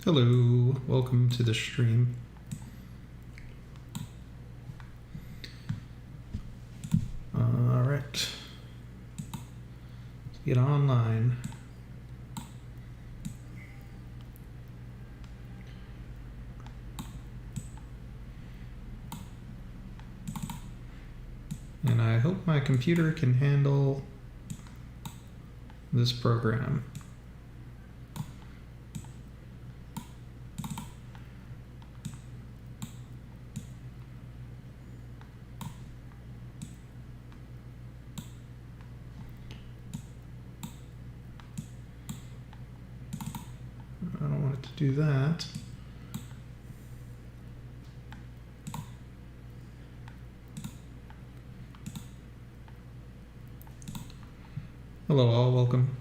Hello, welcome to the stream. Alright, let's get online. And I hope my computer can handle this program. I don't want it to do that. Hello all, welcome.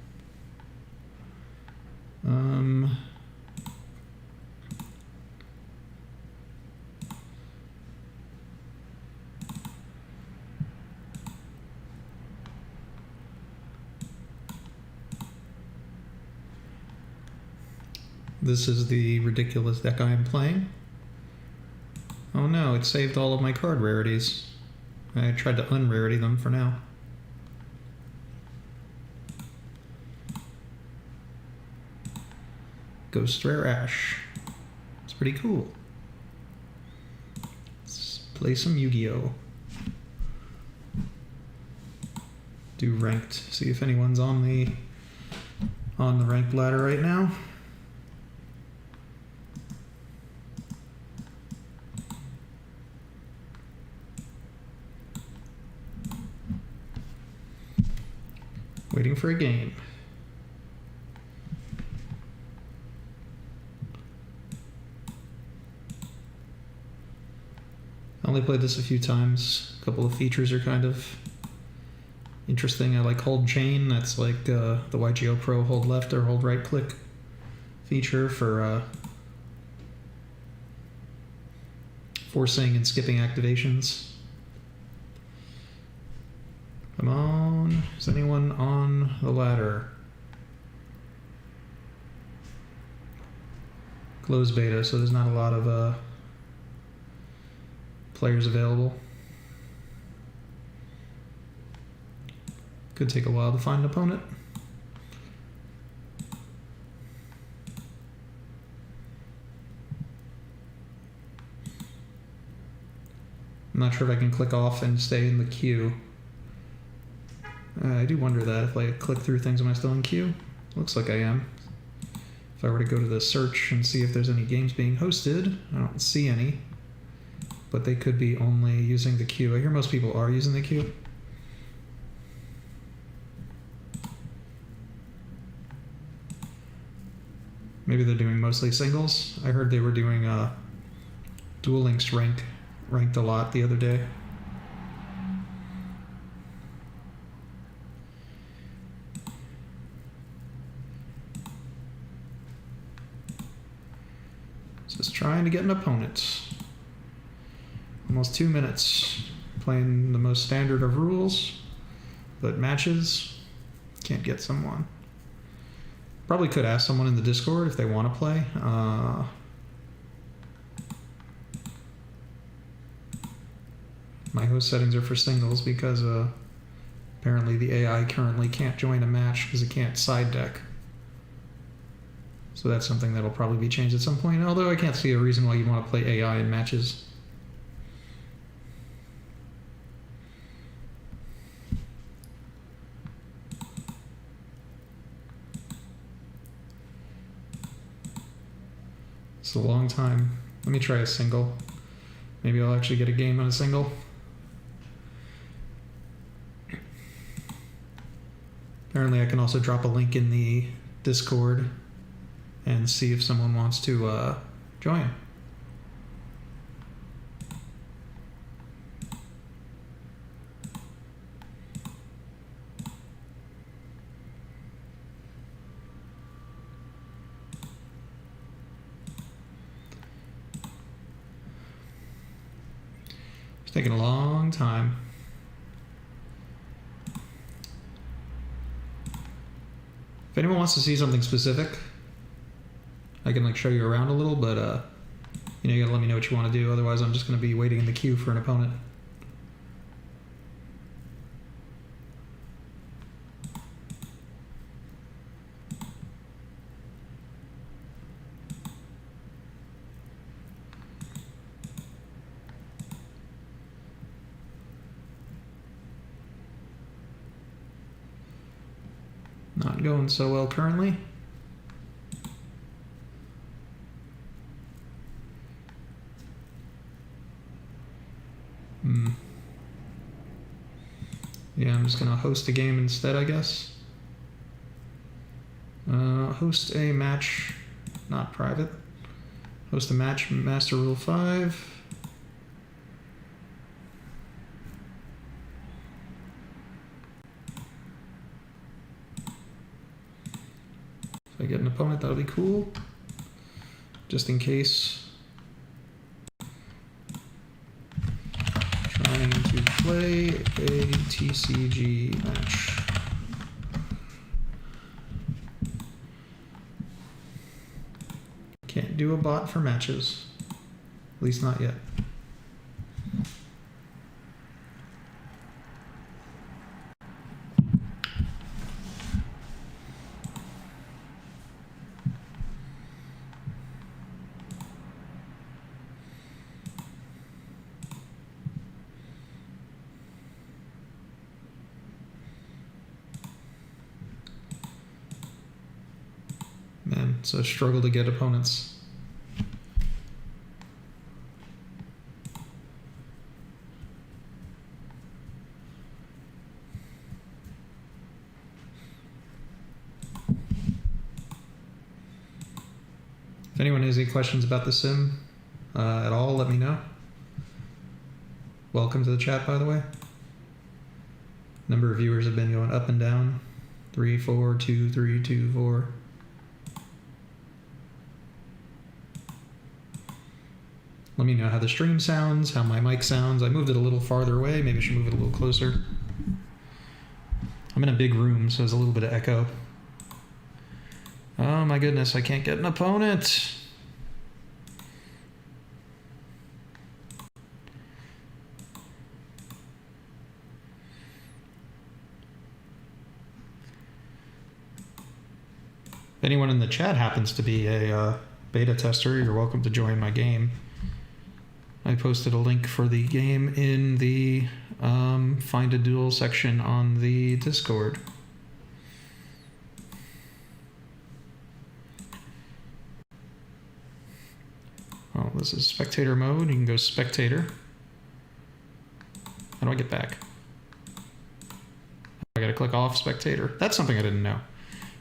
This is the ridiculous deck I am playing. Oh no, it saved all of my card rarities. I tried to unrarity them for now. Ghost Rare Ash. It's pretty cool. Let's play some Yu-Gi-Oh! Do ranked. See if anyone's on the ranked ladder right now. Waiting for a game. I only played this a few times. A couple of features are kind of interesting. I like hold chain. That's like the YGO Pro hold left or hold right click feature for forcing and skipping activations. Come on, is anyone on the ladder? Closed beta, so there's not a lot of players available. Could take a while to find an opponent. I'm not sure if I can click off and stay in the queue. I do wonder that if I click through things, am I still in queue? Looks like I am. If I were to go to the search and see if there's any games being hosted, I don't see any. But they could be only using the queue. I hear most people are using the queue. Maybe they're doing mostly singles. I heard they were doing Duel Links ranked a lot the other day. Just trying to get an opponent. Almost 2 minutes playing the most standard of rules, but matches, can't get someone. Probably could ask someone in the Discord if they want to play. My host settings are for singles because apparently the AI currently can't join a match because it can't side deck. So that's something that'll probably be changed at some point, although I can't see a reason why you want to play AI in matches. It's a long time. Let me try a single. Maybe I'll actually get a game on a single. Apparently I can also drop a link in the Discord and see if someone wants to join. It's taking a long time. If anyone wants to see something specific, I can like show you around a little, but you know, you gotta let me know what you want to do. Otherwise, I'm just gonna be waiting in the queue for an opponent. Not going so well currently. Yeah, I'm just gonna host a game instead, I guess. Host a match, not private. Host a match, Master Rule 5. If I get an opponent, that'll be cool. Just in case. Trying to play a TCG match. Can't do a bot for matches. At least not yet. Man, it's a struggle to get opponents. If anyone has any questions about the sim at all, let me know. Welcome to the chat, by the way. Number of viewers have been going up and down. 3, 4, 2, 3, 2, 4. Let me know how the stream sounds, how my mic sounds. I moved it a little farther away. Maybe I should move it a little closer. I'm in a big room, so there's a little bit of echo. Oh my goodness, I can't get an opponent. If anyone in the chat happens to be a beta tester, you're welcome to join my game. I posted a link for the game in the Find a Duel section on the Discord. Oh, this is spectator mode. You can go spectator. How do I get back? I gotta click off spectator. That's something I didn't know.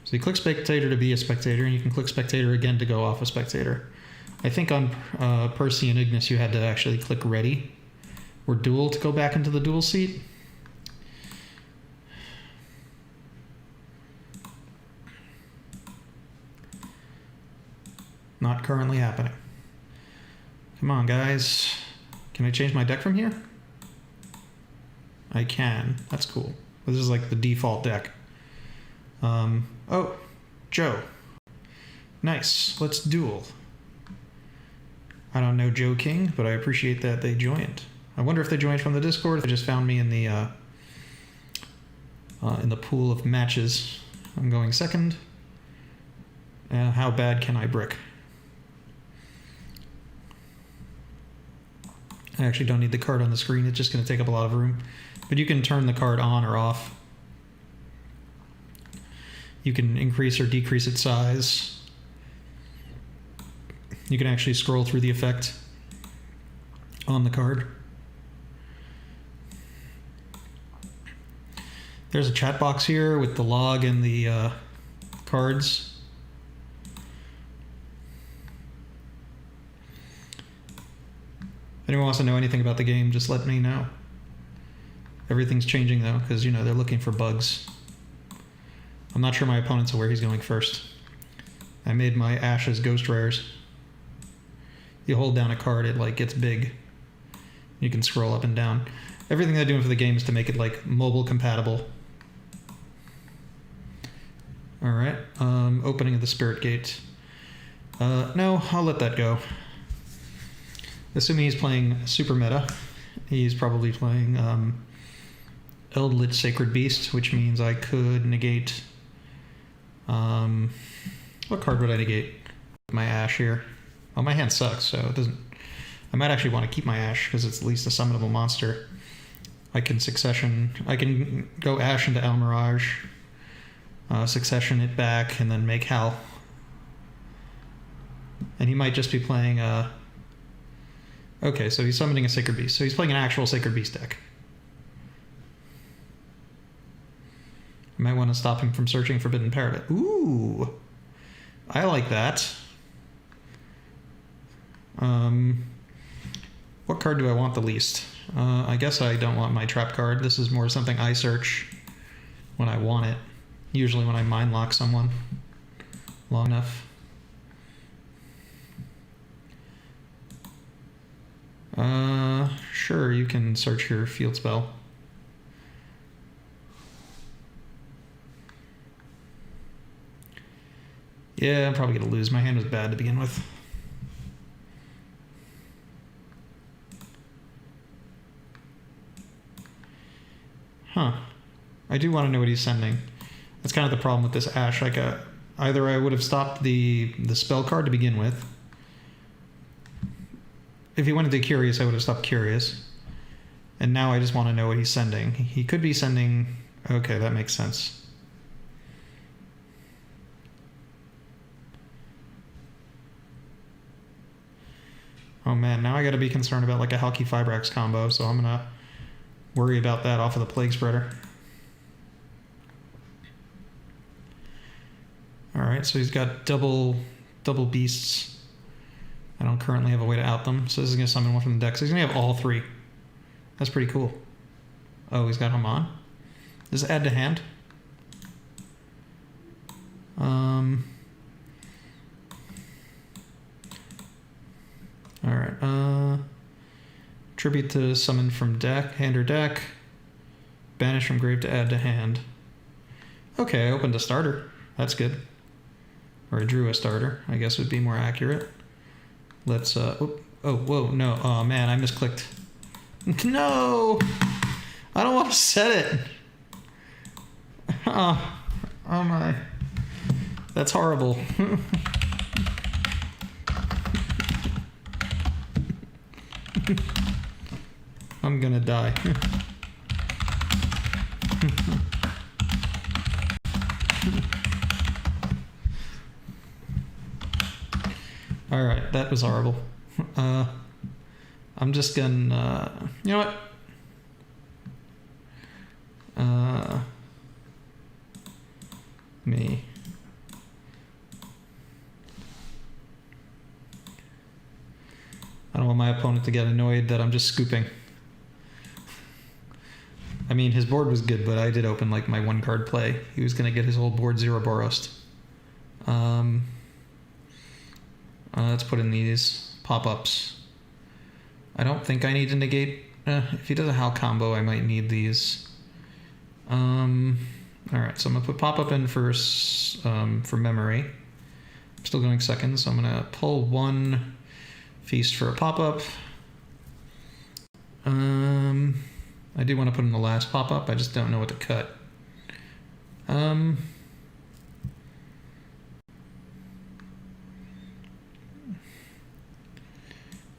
So you click spectator to be a spectator, and you can click spectator again to go off a spectator. I think on Percy and Ignis you had to actually click ready or duel to go back into the duel seat. Not currently happening. Come on, guys. Can I change my deck from here? I can. That's cool. This is like the default deck. Oh, Joe. Nice. Let's duel. I don't know Joe King, but I appreciate that they joined. I wonder if they joined from the Discord. They just found me in the pool of matches. I'm going second. How bad can I brick? I actually don't need the card on the screen. It's just going to take up a lot of room. But you can turn the card on or off. You can increase or decrease its size. You can actually scroll through the effect on the card. There's a chat box here with the log and the cards. If anyone wants to know anything about the game, just let me know. Everything's changing though, because you know they're looking for bugs. I'm not sure my opponent's aware he's going first. I made my Ashes Ghost Rares. You hold down a card, it like gets big. You can scroll up and down. Everything they're doing for the game is to make it like mobile compatible. All right, opening of the Spirit Gate. No, I'll let that go. Assuming he's playing super meta, he's probably playing Eldritch Sacred Beast, which means I could negate... what card would I negate? My Ash here. Oh, my hand sucks, so it doesn't... I might actually want to keep my Ash, because it's at least a summonable monster. I can Succession... I can go Ash into El Mirage, Succession it back, and then make Hal. And he might just be playing... Okay, so he's summoning a Sacred Beast. So he's playing an actual Sacred Beast deck. I might want to stop him from searching Forbidden Paradise. Ooh! I like that. What card do I want the least? I guess I don't want my trap card. This is more something I search when I want it. Usually when I mind lock someone long enough. Sure, you can search your field spell. Yeah, I'm probably going to lose. My hand was bad to begin with. Huh. I do want to know what he's sending. That's kind of the problem with this Ash. Like, either I would have stopped the spell card to begin with. If he went into Curious, I would have stopped Curious. And now I just want to know what he's sending. He could be sending... Okay, that makes sense. Oh man, now I gotta be concerned about like a Halki Fibrax combo, so I'm gonna worry about that off of the Plague Spreader. Alright, so he's got double beasts. I don't currently have a way to out them, so this is gonna summon one from the deck. So he's gonna have all three. That's pretty cool. Oh, he's got Haman. Does it add to hand? Alright, tribute to summon from deck, hand or deck. Banish from grave to add to hand. Okay, I opened a starter. That's good. Or I drew a starter, I guess would be more accurate. Let's, oh, whoa, no. Oh man, I misclicked. No! I don't want to set it. Oh my. That's horrible. I'm gonna die. Alright, that was horrible. I'm just gonna... you know what? Me. I don't want my opponent to get annoyed that I'm just scooping. I mean, his board was good, but I did open like my one card play. He was going to get his whole board 0 Boros. Let's put in these pop-ups. I don't think I need to negate. If he does a Hal combo, I might need these. Alright, so I'm going to put pop-up in first for memory. I'm still going second, so I'm going to pull one feast for a pop-up. I do want to put in the last pop-up, I just don't know what to cut.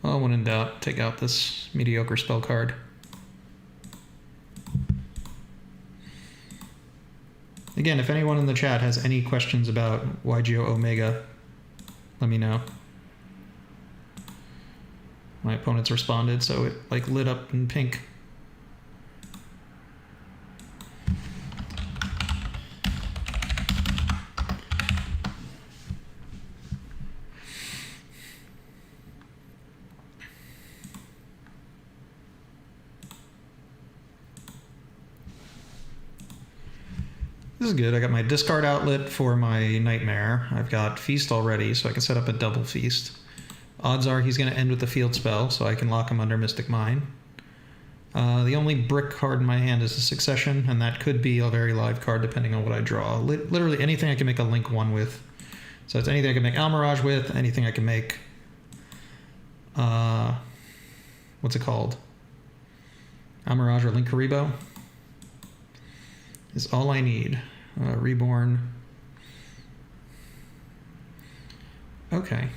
Well, when in doubt, take out this mediocre spell card. Again, if anyone in the chat has any questions about YGO Omega, let me know. My opponent's responded, so it like lit up in pink. This is good. I got my discard outlet for my Nightmare. I've got Feast already, so I can set up a double Feast. Odds are he's going to end with the field spell, so I can lock him under Mystic Mine. The only brick card in my hand is a Succession, and that could be a very live card depending on what I draw. Literally anything I can make a link 1 with So it's anything I can make Almirage with, anything I can make, what's it called? Almirage or Linkaribo is all I need. Reborn. Okay.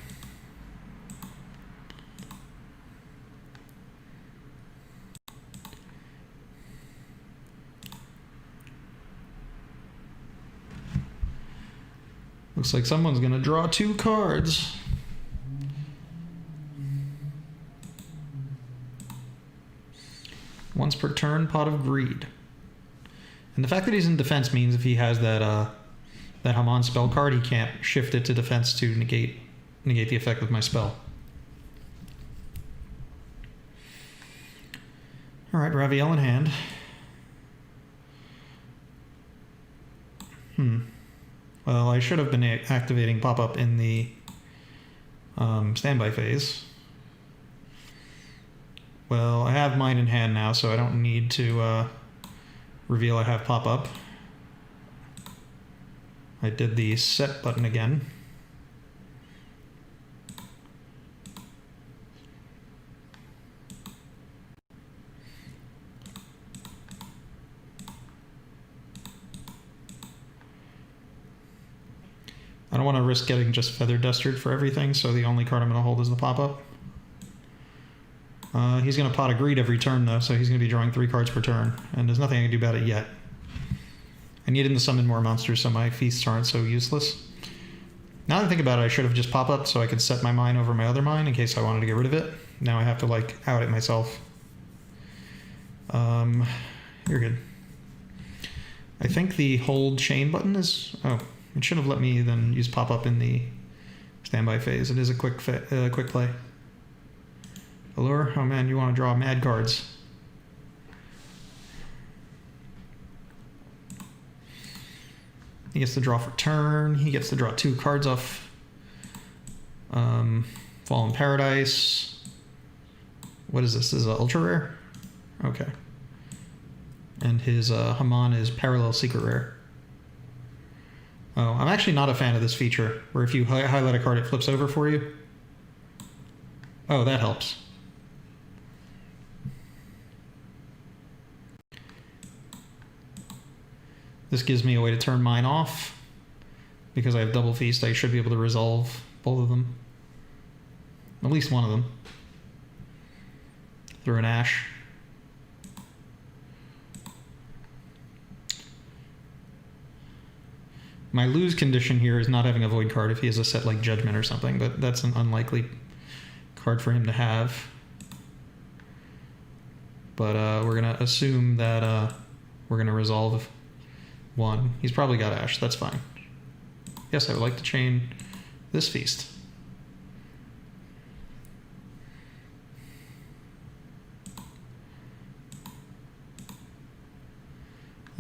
Looks like someone's gonna draw 2 cards. Once per turn, Pot of Greed. And the fact that he's in defense means if he has that that Haman spell card, he can't shift it to defense to negate the effect of my spell. All right, Raviel in hand. Well, I should have been activating pop-up in the standby phase. Well, I have mine in hand now, so I don't need to reveal I have pop-up. I did the set button again. I don't want to risk getting just Feather Dustered for everything, so the only card I'm going to hold is the pop-up. He's going to Pot of Greed every turn, though, so he's going to be drawing 3 cards per turn, and there's nothing I can do about it yet. I need him to summon more monsters, so my feasts aren't so useless. Now that I think about it, I should have just pop-up so I could set my mine over my other mine in case I wanted to get rid of it. Now I have to, like, out it myself. You're good. I think the hold chain button is... Oh, it should have let me then use pop-up in the standby phase. It is a quick play. Allure? Oh man, you want to draw mad cards. He gets to draw for turn. He gets to draw 2 cards off Fallen Paradise. What is this? This is an ultra rare? Okay. And his Haman is Parallel Secret Rare. Oh, I'm actually not a fan of this feature, where if you highlight a card, it flips over for you. Oh, that helps. This gives me a way to turn mine off. Because I have double feast, I should be able to resolve both of them. At least one of them. Through an Ash. My lose condition here is not having a void card if he has a set like Judgment or something, but that's an unlikely card for him to have. But we're going to assume that we're going to resolve one. He's probably got Ash, that's fine. Yes, I would like to chain this feast.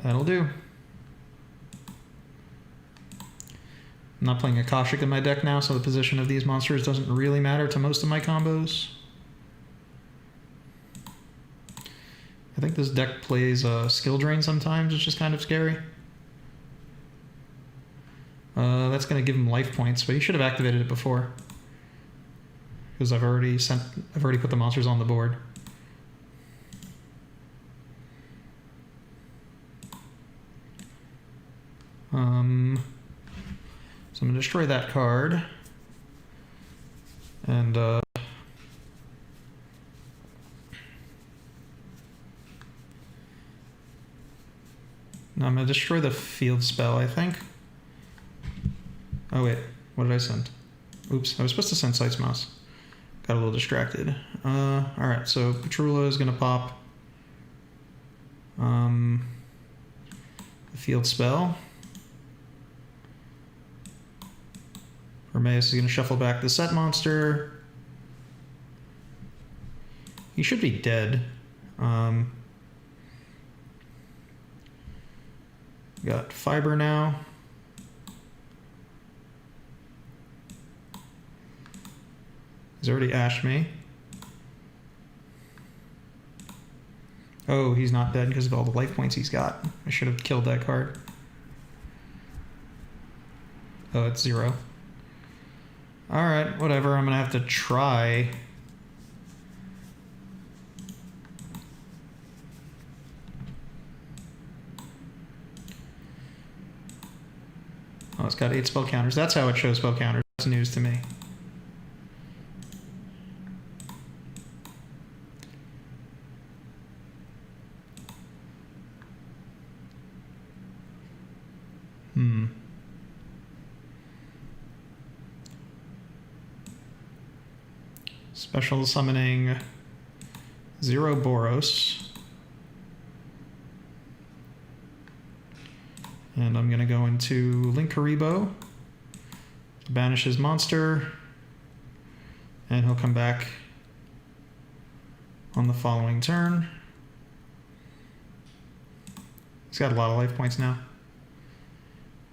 That'll do. I'm not playing Akashic in my deck now, so the position of these monsters doesn't really matter to most of my combos. I think this deck plays Skill Drain sometimes, which is kind of scary. That's going to give him life points, but he should have activated it before. Because I've already put the monsters on the board. So I'm going to destroy that card. And now I'm going to destroy the field spell, I think. Oh wait, what did I send? Oops, I was supposed to send Sight's Mouse. Got a little distracted. Alright, so Petrula is going to pop the field spell. Hermaeus is going to shuffle back the set monster. He should be dead. Got Fiber now. He's already ashed me. Oh, he's not dead because of all the life points he's got. I should have killed that card. Oh, it's 0. Alright, whatever. I'm gonna have to try. Oh, it's got 8 spell counters. That's how it shows spell counters. That's news to me. Special summoning 0 Boros. And I'm going to go into Linkaribo to banish his monster. And he'll come back on the following turn. He's got a lot of life points now.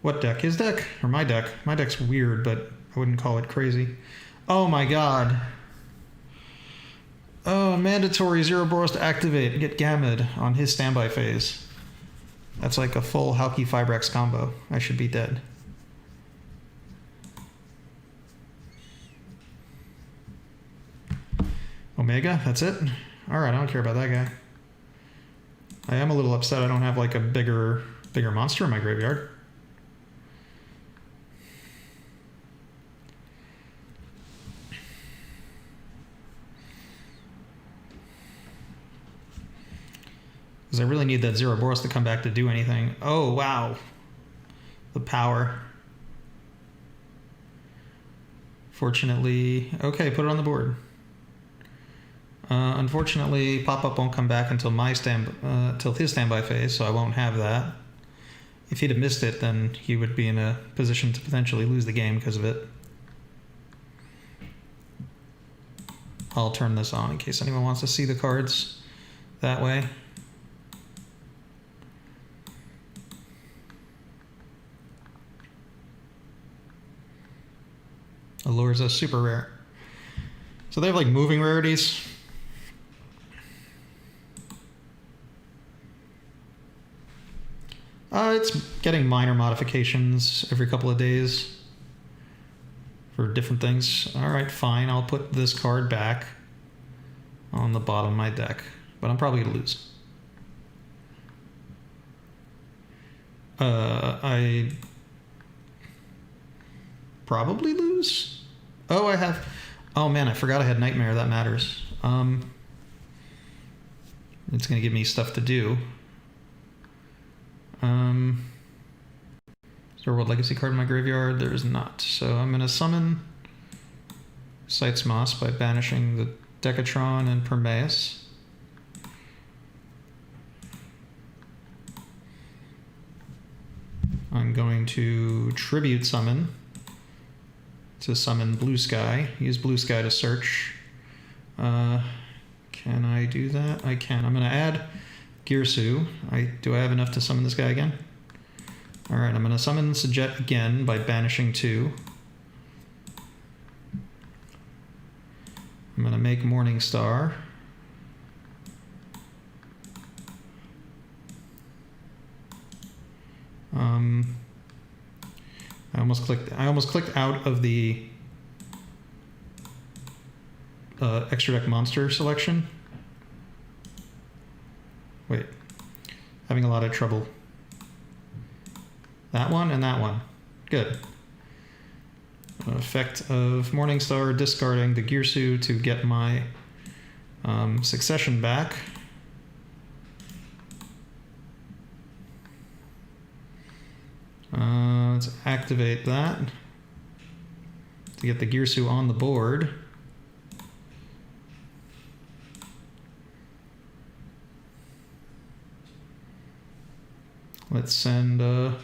What deck? His deck? Or my deck? My deck's weird, but I wouldn't call it crazy. Oh my god. Oh, mandatory 0 Boros to activate and get Gammed on his standby phase. That's like a full Halki Fibrex combo. I should be dead. Omega, that's it? Alright, I don't care about that guy. I am a little upset I don't have like a bigger monster in my graveyard. Because I really need that 0 Boros to come back to do anything. Oh, wow. The power. Fortunately, okay, put it on the board. Unfortunately, pop-up won't come back until till his standby phase, so I won't have that. If he'd have missed it, then he would be in a position to potentially lose the game because of it. I'll turn this on in case anyone wants to see the cards that way. Allures are super rare. So they have like moving rarities. It's getting minor modifications every couple of days for different things. Alright, fine. I'll put this card back on the bottom of my deck. But I'm probably going to lose. I probably lose? Oh, I have... Oh man, I forgot I had Nightmare. That matters. It's going to give me stuff to do. Is there a World Legacy card in my graveyard? There is not. So I'm going to summon Sight's Moss by banishing the Decatron and Permeus. I'm going to Tribute Summon to summon Blue Sky. Use Blue Sky to search. Can I do that? I can. I'm going to add Girsu. Do I have enough to summon this guy again? Alright, I'm going to summon Sajet again by banishing 2. I'm going to make Morning Star. I almost clicked out of the extra deck monster selection. Wait, having a lot of trouble. That one and that one. Good. Effect of Morningstar, discarding the Girsu to get my succession back. Let's activate that to get the Girsu on the board. Let's send a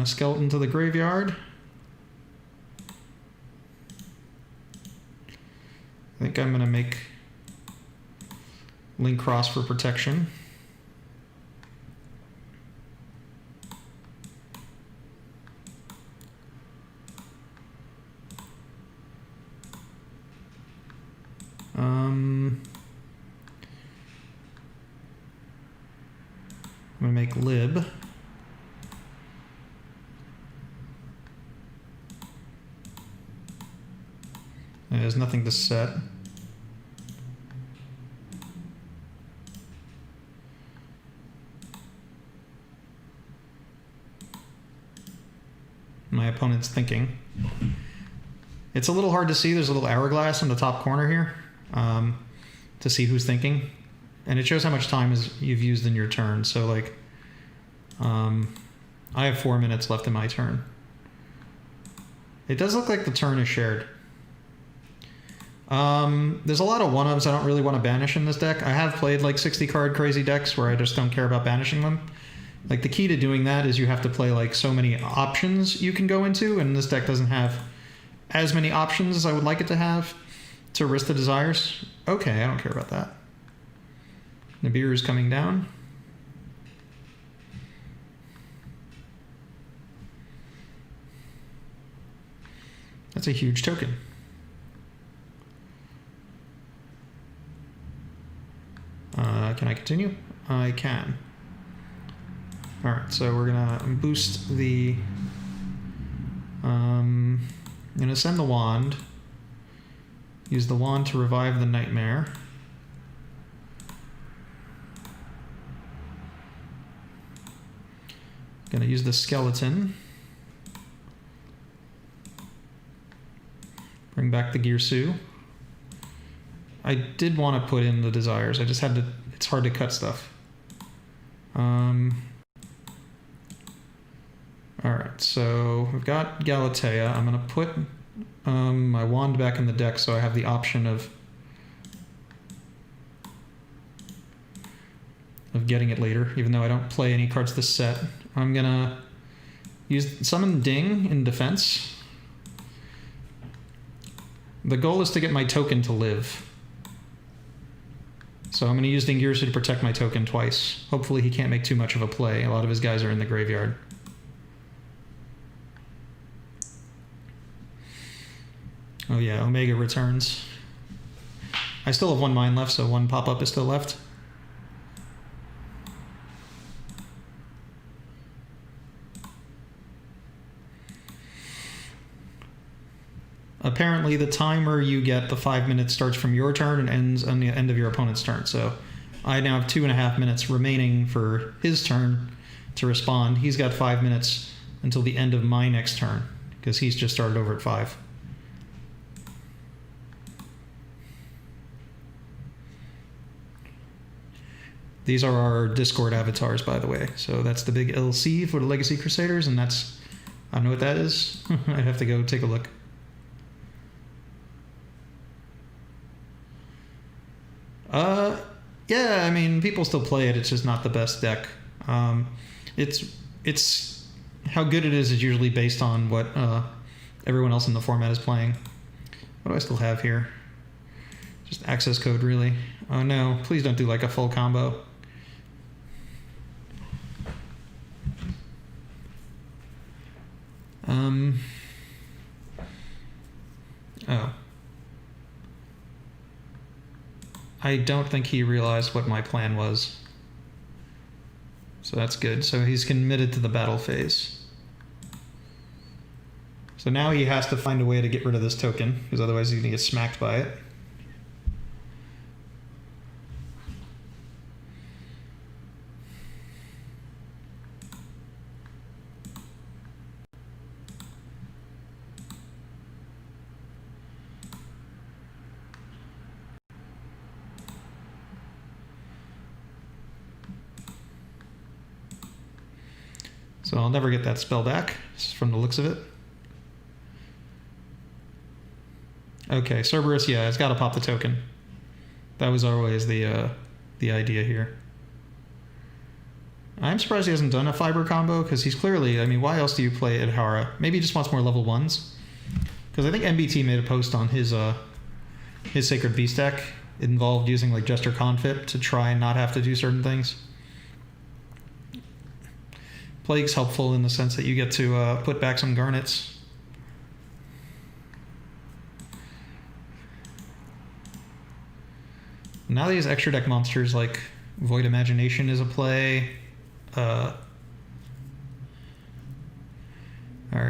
skeleton to the graveyard. I think I'm going to make Link Cross for protection. I'm going to make Lib. is nothing to set. My opponent's thinking. It's a little hard to see. There's a little hourglass in the top corner here to see who's thinking. And it shows how much time you've used in your turn. So like, I have 4 minutes left in my turn. It does look like the turn is shared. There's a lot of one-ups I don't really want to banish in this deck. I have played like 60 card crazy decks where I just don't care about banishing them. Like the key to doing that is you have to play like so many options you can go into, and this deck doesn't have as many options as I would like it to have to risk the desires. Okay, I don't care about that. Nibiru is coming down. That's a huge token. Can I continue? I can. All right, so we're gonna boost the. I'm gonna send the wand. Use the wand to revive the nightmare. Gonna use the skeleton. Bring back the Girsu. I did want to put in the desires. I just had to. It's hard to cut stuff. Alright, so we've got Galatea. I'm going to put my wand back in the deck so I have the option of getting it later, even though I don't play any cards this set. I'm going to use Summon Ding in defense. The goal is to get my token to live. So I'm going to use Dingirsu to protect my token twice. Hopefully he can't make too much of a play. A lot of his guys are in the graveyard. Oh yeah, Omega returns. I still have 1 mine left, so 1 pop-up is still left. Apparently the timer you get, the 5 minutes, starts from your turn and ends on the end of your opponent's turn. So I now have 2.5 minutes remaining for his turn to respond. He's got 5 minutes until the end of my next turn because he's just started over at 5. These are our Discord avatars, by the way. So that's the big LC for the Legacy Crusaders, and that's, I don't know what that is. I'd have to go take a look. Yeah, I mean, people still play it. It's just not the best deck. It's how good it is usually based on what everyone else in the format is playing. What do I still have here? Just access code, really. Oh no, please don't do like a full combo. Oh. I don't think he realized what my plan was. So that's good. So he's committed to the battle phase. So now he has to find a way to get rid of this token, because otherwise he's going to get smacked by it. So I'll never get that spell back, from the looks of it. Okay, Cerberus, yeah, it's got to pop the token. That was always the idea here. I'm surprised he hasn't done a fiber combo, because he's clearly, I mean, why else do you play Adhara? Maybe he just wants more level 1s? Because I think MBT made a post on his Sacred Beast deck. It involved using like Jester Confit to try and not have to do certain things. Plague's helpful in the sense that you get to put back some garnets. Now these extra deck monsters like Void Imagination is a play. Alright,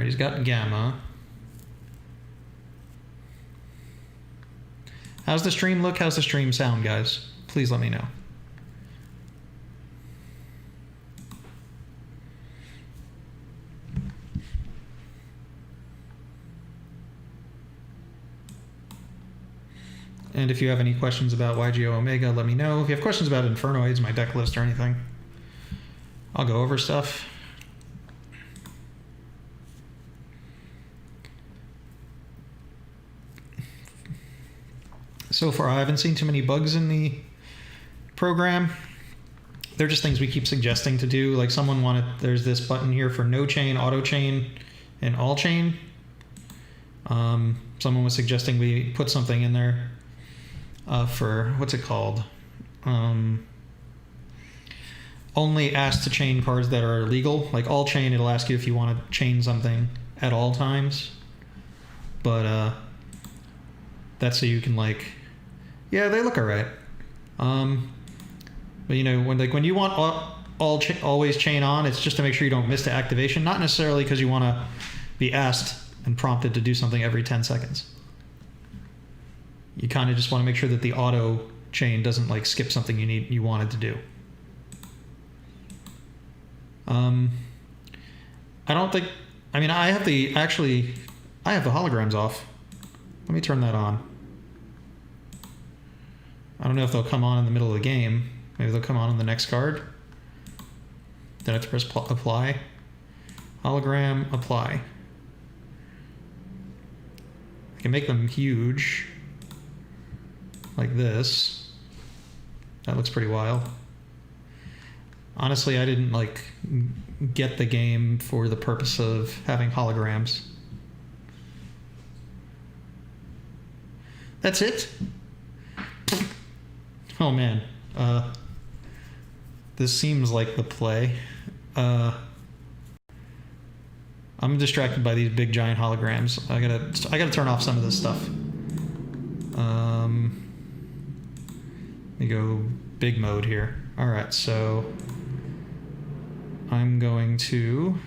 he's got Gamma. How's the stream look? How's the stream sound, guys? Please let me know. And if you have any questions about YGO Omega, let me know. If you have questions about Infernoids, my deck list, or anything, I'll go over stuff. So far, I haven't seen too many bugs in the program. They're just things we keep suggesting to do. Like someone wanted, there's this button here for no chain, auto chain, and all chain. Someone was suggesting we put something in there for, what's it called? Only ask to chain cards that are legal. Like all chain, it'll ask you if you want to chain something at all times. But that's so you can like, yeah, they look all right. But you know, when you want always chain on, it's just to make sure you don't miss the activation. Not necessarily because you want to be asked and prompted to do something every 10 seconds. You kind of just want to make sure that the auto chain doesn't like skip something you wanted to do. I don't think, I mean, I have the holograms off. Let me turn that on. I don't know if they'll come on in the middle of the game. Maybe they'll come on in the next card. Then I have to press apply. Hologram, apply. I can make them huge. Like this. That looks pretty wild. Honestly, I didn't like get the game for the purpose of having holograms. That's it? Oh man. This seems like the play. I'm distracted by these big giant holograms. I gotta turn off some of this stuff. Let me go big mode here. All right, so I'm going to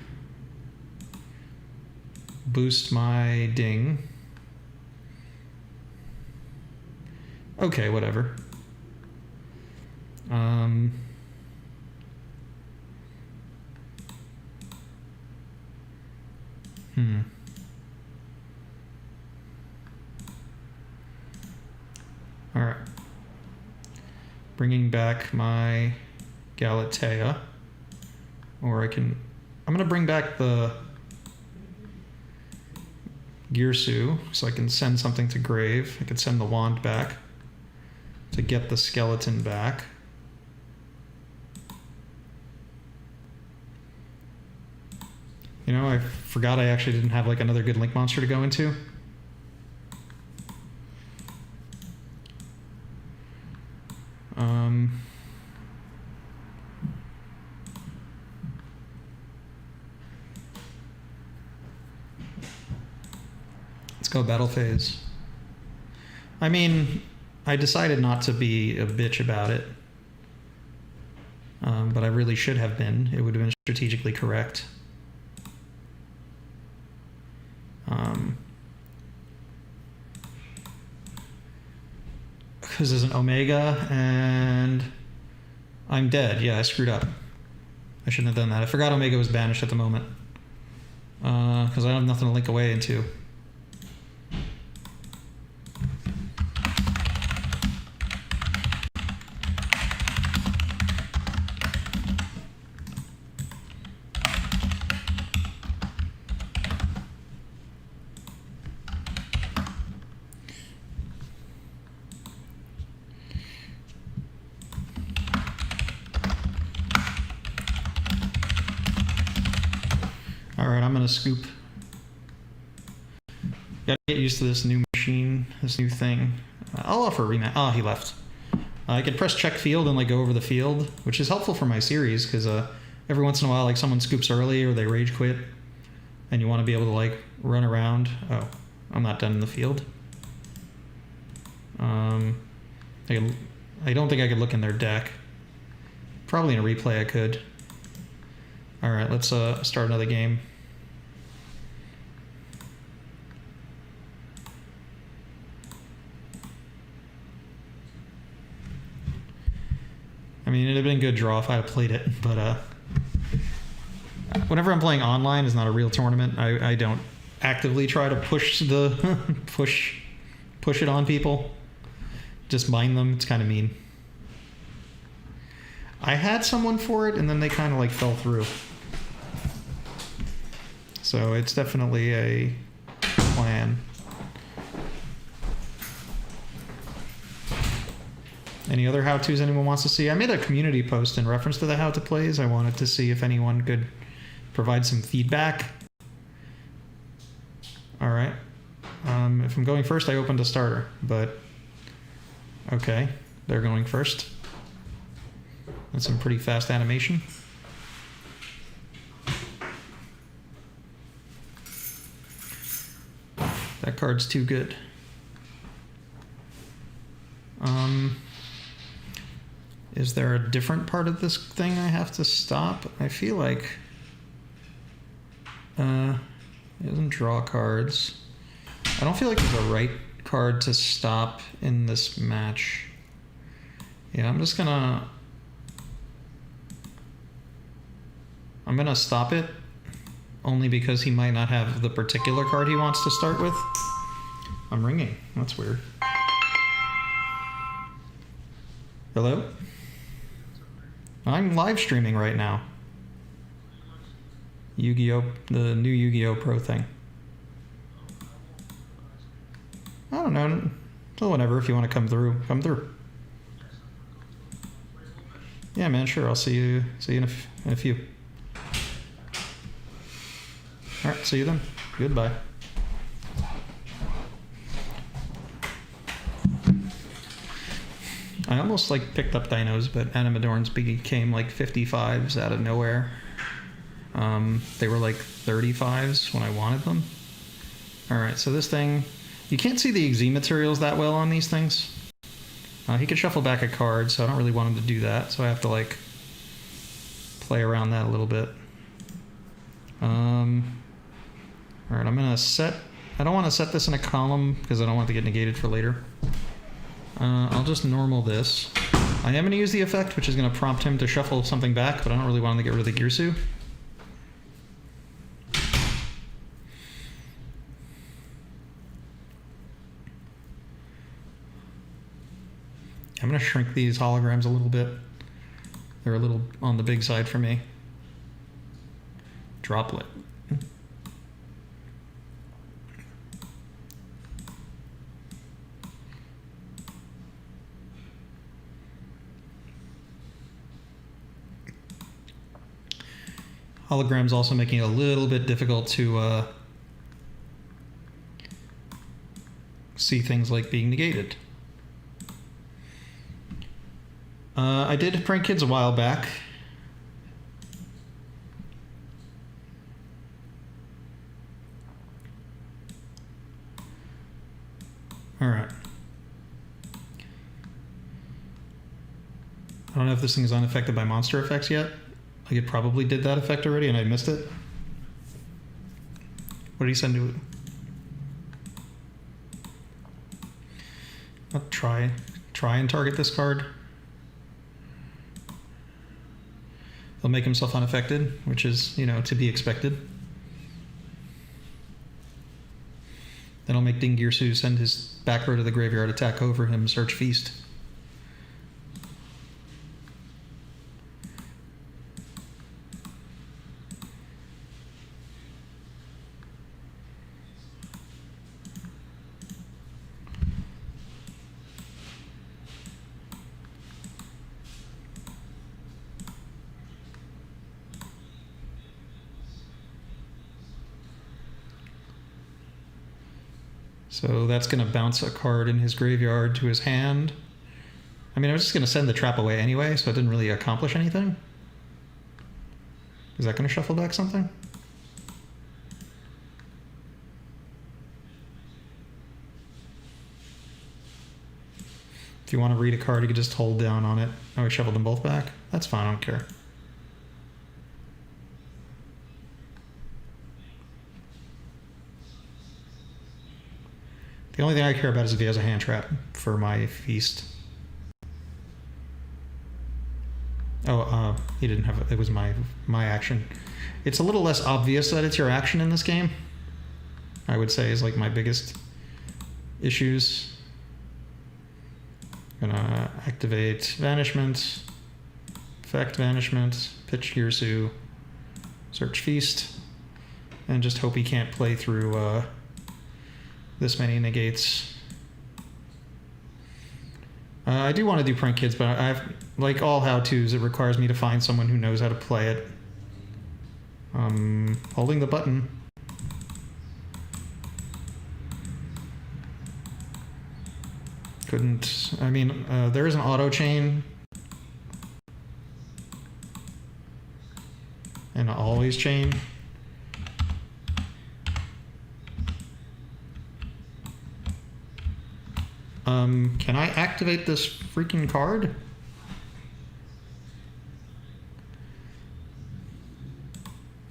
boost my ding. Okay, whatever. All right. Bringing back my Galatea, or I'm gonna bring back the Girsu so I can send something to grave. I can send the wand back to get the skeleton back. You know, I forgot I actually didn't have like another good link monster to go into. Let's go battle phase. I mean, I decided not to be a bitch about it, but I really should have been. It would have been strategically correct. Because there's an Omega and I'm dead. Yeah, I screwed up. I shouldn't have done that. I forgot Omega was banished at the moment. Because I have nothing to link away into. Scoop. Gotta get used to this new machine, this new thing. I'll offer a rematch. Oh, he left. I could press check field and like go over the field, which is helpful for my series because every once in a while, like someone scoops early or they rage quit, and you want to be able to like run around. Oh, I'm not done in the field. I don't think I could look in their deck. Probably in a replay I could. All right, let's start another game. mean, it'd have been a good draw if I had played it, but whenever I'm playing online, it's not a real tournament. I don't actively try to push the push it on people. Just mind them. It's kind of mean. I had someone for it, and then they kind of like fell through. So it's definitely a plan. Any other how-tos anyone wants to see? I made a community post in reference to the how-to plays. I wanted to see if anyone could provide some feedback. All right. If I'm going first, I opened a starter, but okay, they're going first. That's some pretty fast animation. That card's too good. Is there a different part of this thing I have to stop? I feel like it doesn't draw cards. I don't feel like there's a right card to stop in this match. Yeah, I'm gonna stop it only because he might not have the particular card he wants to start with. I'm ringing. That's weird. Hello? I'm live streaming right now. Yu-Gi-Oh! The new Yu-Gi-Oh! Pro thing. I don't know. So whenever, if you want to come through, come through. Yeah, man, sure. I'll see you in a few. All right, see you then. Goodbye. I almost like picked up dinos, but Animadorns became like 55s out of nowhere. They were like 35s when I wanted them. All right, so this thing, you can't see the XZ materials that well on these things. He could shuffle back a card, so I don't really want him to do that. So I have to like play around that a little bit. All right, I'm gonna set. I don't want to set this in a column because I don't want it to get negated for later. I'll just normal this. I am going to use the effect, which is going to prompt him to shuffle something back, but I don't really want him to get rid of the Girsu. I'm going to shrink these holograms a little bit. They're a little on the big side for me. Droplet. Holograms also making it a little bit difficult to see things like being negated. I did prank kids a while back. All right. I don't know if this thing is unaffected by monster effects yet. Like it probably did that effect already and I missed it. What did he send to it? I'll try and target this card. He'll make himself unaffected, which is, you know, to be expected. Then I'll make Dingirsu send his back row to the graveyard, attack over him, search feast. So that's going to bounce a card in his graveyard to his hand. I mean, I was just going to send the trap away anyway, so it didn't really accomplish anything. Is that going to shuffle back something? If you want to read a card, you can just hold down on it. Oh, we shuffled them both back? That's fine, I don't care. The only thing I care about is if he has a hand trap for my feast. Oh, he didn't have it. It was my action. It's a little less obvious that it's your action in this game, I would say, is like my biggest issues. Gonna activate Vanishment, effect Vanishment, pitch Girsu, search Feast, and just hope he can't play through this many negates. I do want to do Prank Kids, but I've, like all how-tos, it requires me to find someone who knows how to play it. Holding the button. Couldn't, I mean, there is an auto chain. And an always chain. Can I activate this freaking card?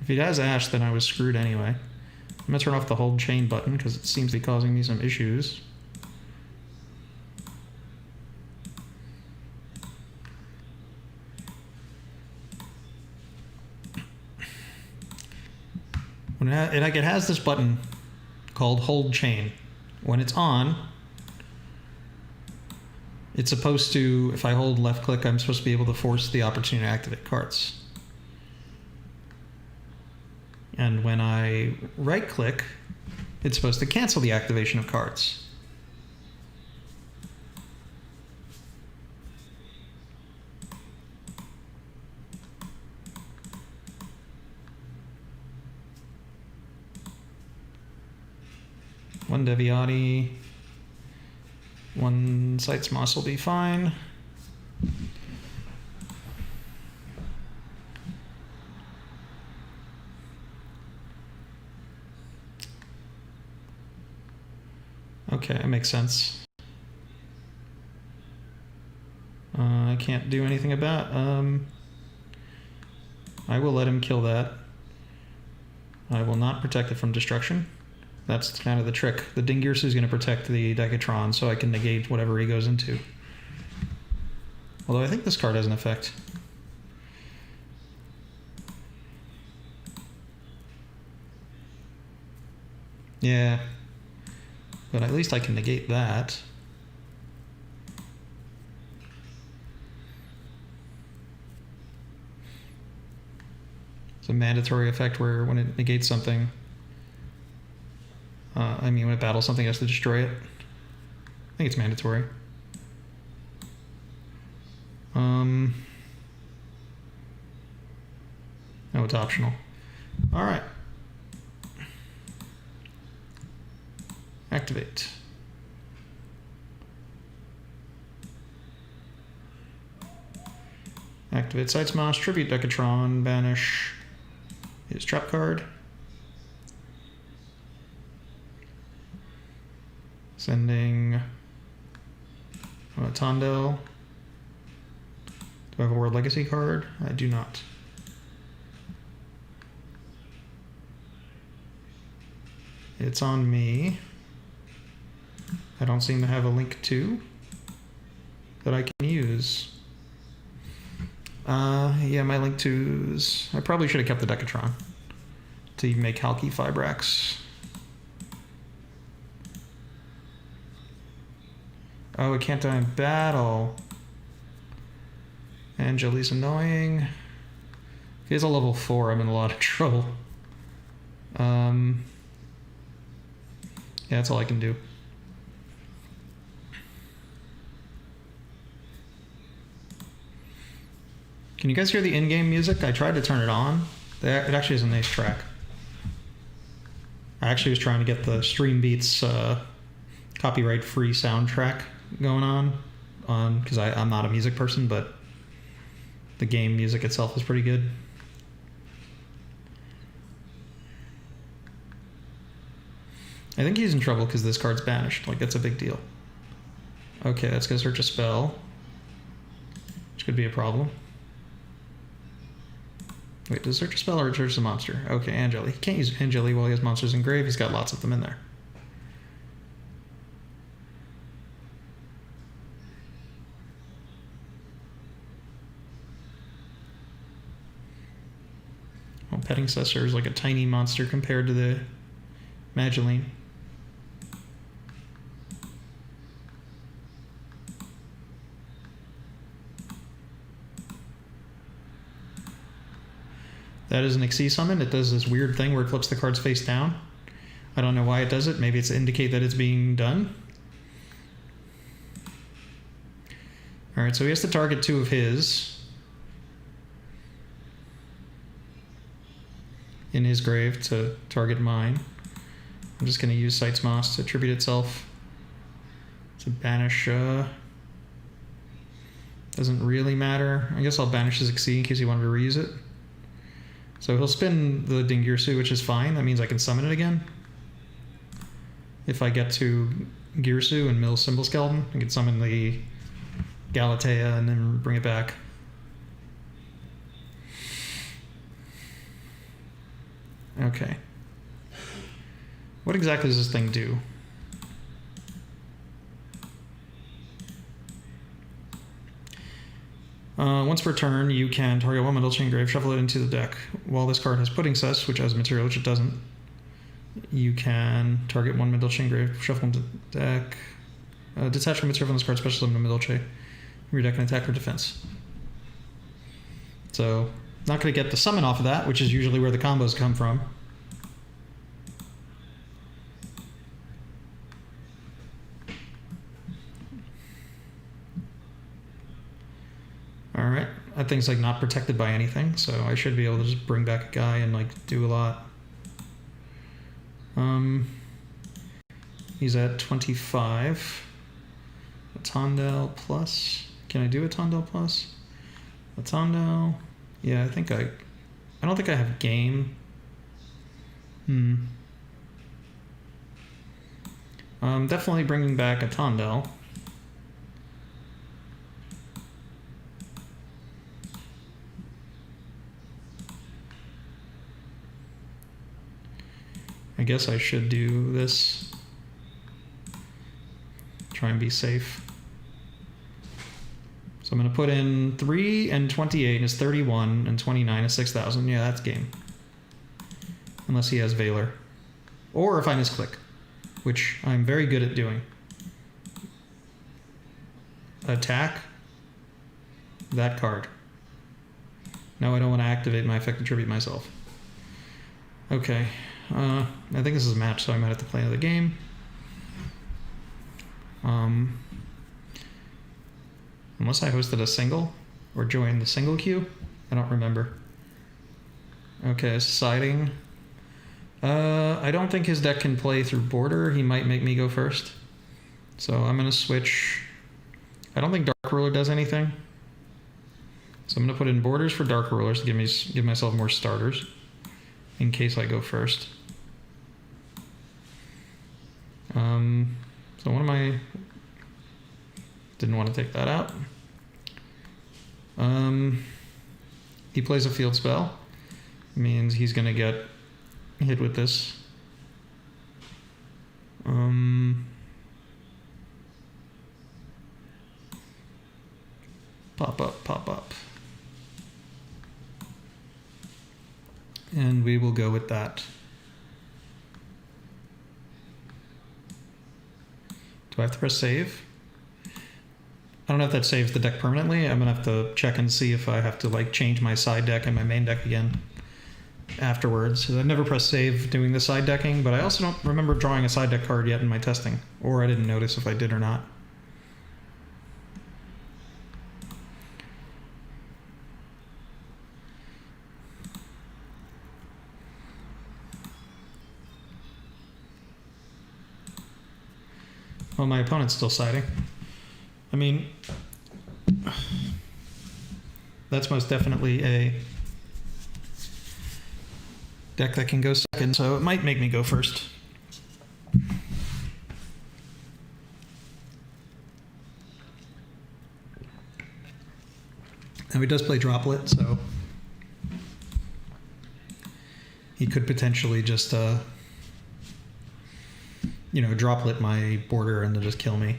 If he has Ash, then I was screwed anyway. I'm gonna turn off the hold chain button because it seems to be causing me some issues. When it has this button called hold chain. When it's on, it's supposed to, if I hold left click, I'm supposed to be able to force the opportunity to activate cards. And when I right click, it's supposed to cancel the activation of cards. One Deviati, one Sights Moss will be fine. Okay, that makes sense. I can't do anything about. I will let him kill that. I will not protect it from destruction. That's kind of the trick. The Dingirsu is going to protect the Decatron, so I can negate whatever he goes into. Although I think this card has an effect. Yeah. But at least I can negate that. It's a mandatory effect where when it negates something, I mean when it battles something, it has to destroy it. I think it's mandatory. No, it's optional. All right. Activate. Activate Sights Moss, tribute Decatron, banish his trap card. Sending Tondel. Do I have a World Legacy card? I do not. It's on me. I don't seem to have a link to that I can use. Yeah, my link to's... I probably should have kept the Decatron to make Halki Fibrax. Oh, it can't die in battle. Angeli's annoying. If he has a level 4, I'm in a lot of trouble. Yeah, that's all I can do. Can you guys hear the in-game music? I tried to turn it on. It actually is a nice track. I actually was trying to get the Stream Beats copyright-free soundtrack going on because I'm not a music person, but the game music itself is pretty good. I think he's in trouble because this card's banished. Like, that's a big deal. Okay, that's gonna search a spell, which could be a problem. Wait, does it search a spell or search a monster? Okay, Angeli. He can't use Angeli while he has monsters in grave. He's got lots of them in there. Well, Petting Cessor is like a tiny monster compared to the Magdalene. That is an Xyz summon. It does this weird thing where it flips the cards face down. I don't know why it does it. Maybe it's to indicate that it's being done. Alright, so he has to target 2 of his in his grave to target mine. I'm just going to use Sight's Moss to attribute itself to banish. Doesn't really matter. I guess I'll banish his Xyz in case he wanted to reuse it. So he'll spin the Dingirsu, which is fine. That means I can summon it again. If I get to Girsu and mill Symbol Skeleton, I can summon the Galatea and then bring it back. Okay. What exactly does this thing do? Once per turn, you can target 1 Middle Chain Grave, shuffle it into the deck. While this card has Pudding Cess, which has material, which it doesn't, you can target 1 Middle Chain Grave, shuffle into the deck. Detach from material from this card, special summon a Middle Chain. Your deck can attack or defense. So, not going to get the summon off of that, which is usually where the combos come from. Alright, that thing's like not protected by anything, so I should be able to just bring back a guy and like do a lot. He's at 25. A Tondel plus. Can I do a Tondel plus? A Tondel. Yeah, I don't think I have game. Definitely bringing back a Tondel. I guess I should do this. Try and be safe. So I'm going to put in 3 and 28 is 31 and 29 is 6,000. Yeah, that's game. Unless he has Valor. Or if I misclick, which I'm very good at doing. Attack that card. No, I don't want to activate my effect and tribute myself. Okay. I think this is a match, so I might have to play another game. Unless I hosted a single or joined the single queue. I don't remember. Okay, siding. I don't think his deck can play through border. He might make me go first. So I'm going to switch. I don't think Dark Ruler does anything. So I'm going to put in borders for Dark Rulers to give myself more starters in case I go first. So what am I... Didn't want to take that out. He plays a field spell. Means he's going to get hit with this. Pop up, pop up. And we will go with that. Do I have to press save? I don't know if that saves the deck permanently. I'm gonna have to check and see if I have to like change my side deck and my main deck again afterwards. Because I've never pressed save doing the side decking, but I also don't remember drawing a side deck card yet in my testing, or I didn't notice if I did or not. Well, my opponent's still siding. I mean, that's most definitely a deck that can go second, so it might make me go first. Now he does play Droplet, so he could potentially just droplet my border and then just kill me.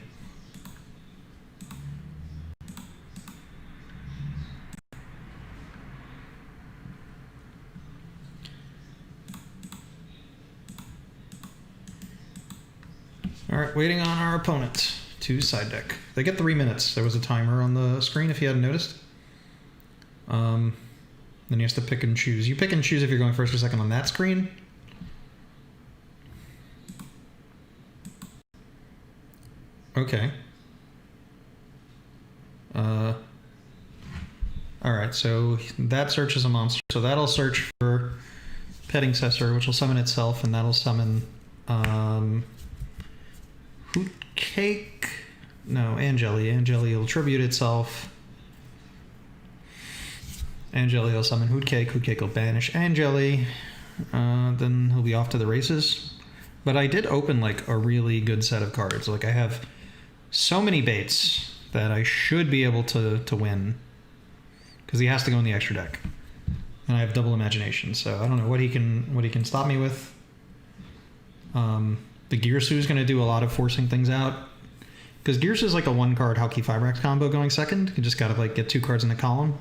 All right, waiting on our opponent to side deck. They get 3 minutes. There was a timer on the screen if you hadn't noticed. Then you have to pick and choose. You pick and choose if you're going first or second on that screen. Okay. Alright, so that searches a monster. So that'll search for Petting Cessor, which will summon itself, and that'll summon Hoot Cake? No, Angeli. Angeli will tribute itself. Angeli will summon Hoot Cake. Hoot Cake will banish Angeli. Then he'll be off to the races. But I did open like a really good set of cards. Like I have so many baits that I should be able to win. Because he has to go in the extra deck. And I have double imagination, so I don't know what he can stop me with. The Girsu is going to do a lot of forcing things out. Because Girsu is like a 1-card Hauki Fibrax combo going second. You just got to like get 2 cards in the column.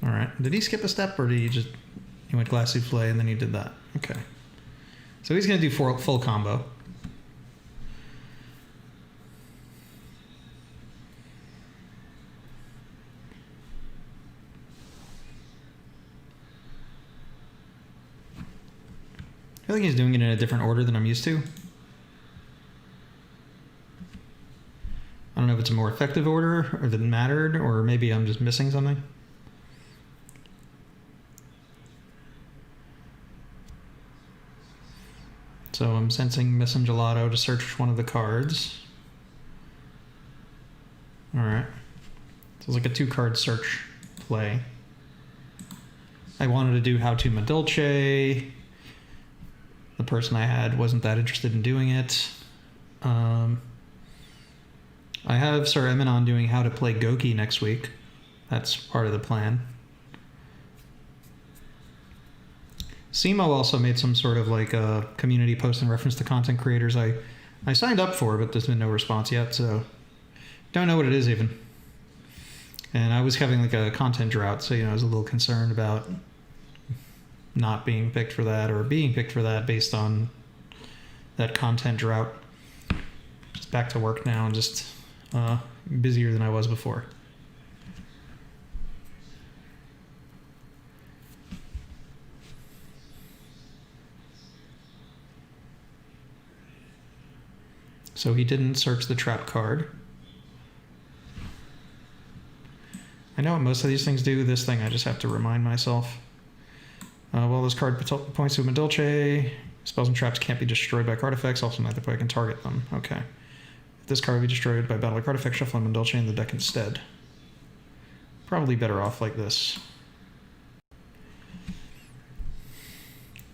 Alright, did he skip a step or did he went Glass Souffle and then he did that? Okay. So he's going to do full combo. I feel like he's doing it in a different order than I'm used to. I don't know if it's a more effective order or that it mattered, or maybe I'm just missing something. So I'm sensing Missing Gelato to search one of the cards. Alright. So it's like a 2-card search play. I wanted to do How to Madolche. The person I had wasn't that interested in doing it. I have Sir Eminon doing How to Play Goki next week. That's part of the plan. Simo also made some sort of like a community post in reference to content creators I signed up for, but there's been no response yet, so don't know what it is even. And I was having like a content drought, so I was a little concerned about not being picked for that or being picked for that based on that content drought. Just back to work now and just busier than I was before. So he didn't search the trap card. I know what most of these things do. This thing I just have to remind myself. Well, this card points to a Madolche. Spells and traps can't be destroyed by card effects. Also, neither way I can target them. Okay. If this card would be destroyed by battle card effects, shuffle a Madolche in the deck instead. Probably better off like this. A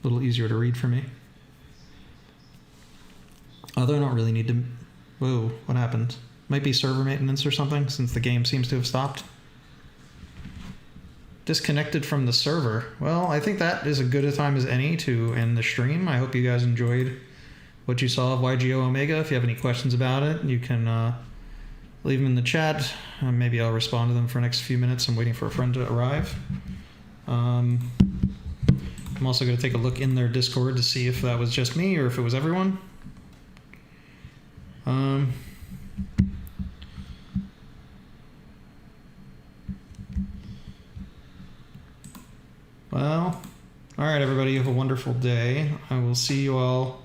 little easier to read for me. Although I don't really need to... Whoa, what happened? Might be server maintenance or something, since the game seems to have stopped. Disconnected from the server. Well, I think that is as good a time as any to end the stream. I hope you guys enjoyed what you saw of YGO Omega. If you have any questions about it, you can leave them in the chat. Maybe I'll respond to them for the next few minutes. I'm waiting for a friend to arrive. I'm also going to take a look in their Discord to see if that was just me or if it was everyone. Well, all right, everybody, have a wonderful day. I will see you all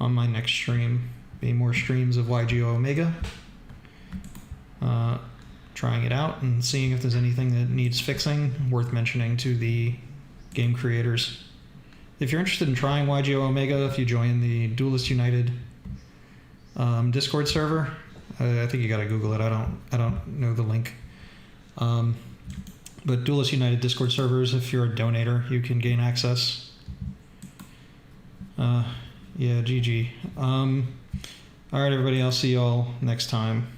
on my next stream. Be more streams of YGO Omega. Trying it out and seeing if there's anything that needs fixing, worth mentioning to the game creators. If you're interested in trying YGO Omega, if you join the Duelists United Discord server, I think you gotta Google it. I don't know the link. But Duelists United Discord servers, if you're a donator, you can gain access. Yeah, GG. All right, everybody, I'll see you all next time.